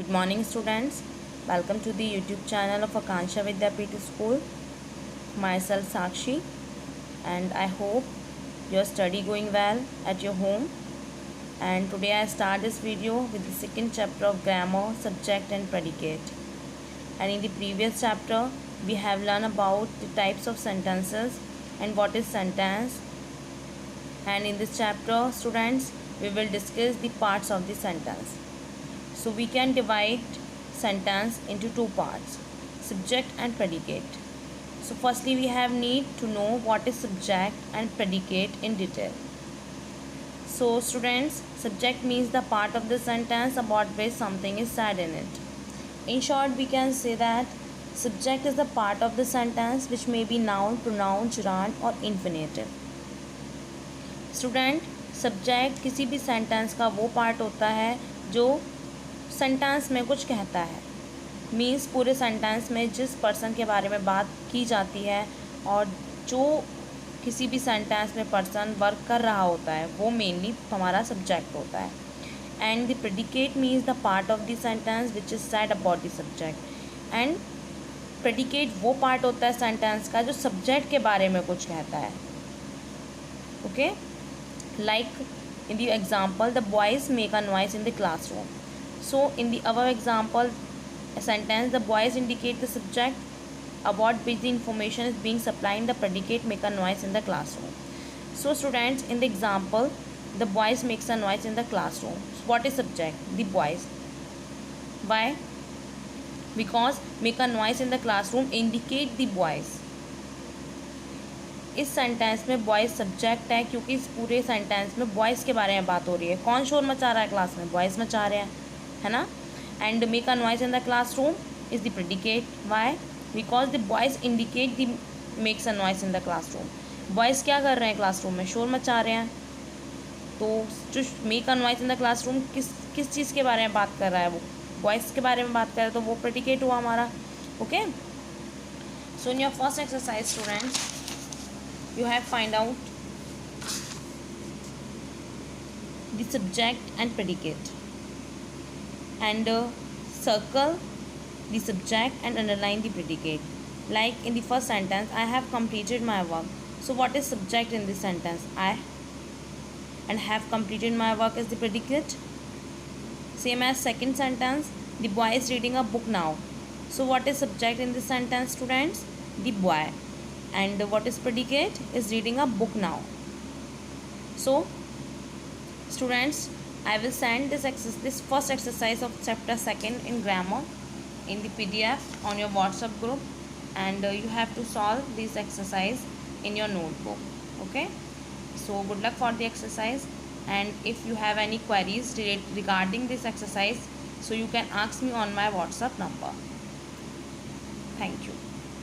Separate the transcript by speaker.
Speaker 1: Good morning students. Welcome to the YouTube channel of Akansha Vidyapeeth School. Myself Sakshi, and I hope your study going well at your home. And today I start this video with the second chapter of grammar, subject and predicate. And in the previous chapter we have learned about the types of sentences and what is sentence. And in this chapter students we will discuss the parts of the sentence. So we can divide sentence into two parts, subject and predicate. So firstly we have need to know what is subject and predicate in detail. So students, subject means the part of the sentence about which something is said in it. In short we can say that subject is the part of the sentence which may be noun, pronoun, gerund or infinitive. Student, subject किसी भी sentence का वो part होता है जो sentence में कुछ कहता है। मीन्स पूरे सेंटेंस में जिस पर्सन के बारे में बात की जाती है और जो किसी भी सेंटेंस में पर्सन वर्क कर रहा होता है वो मेनली हमारा सब्जेक्ट होता है। And the predicate means the part of the sentence which is said about the subject. And predicate वो पार्ट होता है सेंटेंस का जो सब्जेक्ट के बारे में कुछ कहता है। Okay, like in the example, the boys make a noise in the classroom. So in the above example sentence, the boys indicate the subject about which the information is being supplied. The predicate make a noise in the classroom. So students, in the example, the boys makes a noise in the classroom. So what is subject? The boys. Why? Because make a noise in the classroom indicate the boys. इस sentence में boys subject है क्योंकि इस पूरे sentence में boys के बारे में बात हो रही है। कौन शोर मचा रहा है क्लास में? बॉयज़ मचा रहे हैं, है ना। And make a noise in the classroom is the predicate. Why? Because the boys indicate the makes a noise in the classroom. Boys क्या कर रहे हैं क्लासरूम में? शोर मचा रहे हैं। तो जो make a noise in the classroom किस चीज़ के बारे में बात कर रहा है? वो बॉयज़ के बारे में बात कर रहा है, तो वो प्रेडिकेट हुआ हमारा। Okay, so in your first exercise students, you have find out the subject and predicate and circle the subject and underline the predicate. Like in the first sentence, I have completed my work. So what is subject in this sentence? I, and have completed my work is the predicate. Same as second sentence, the boy is reading a book now. So what is subject in this sentence students? The boy. And what is predicate? Is reading a book now. So students, I will send this first exercise of chapter 2 in grammar in the PDF on your WhatsApp group, and you have to solve this exercise in your notebook. Okay, so good luck for the exercise, and if you have any queries regarding this exercise, so you can ask me on my WhatsApp number. Thank you.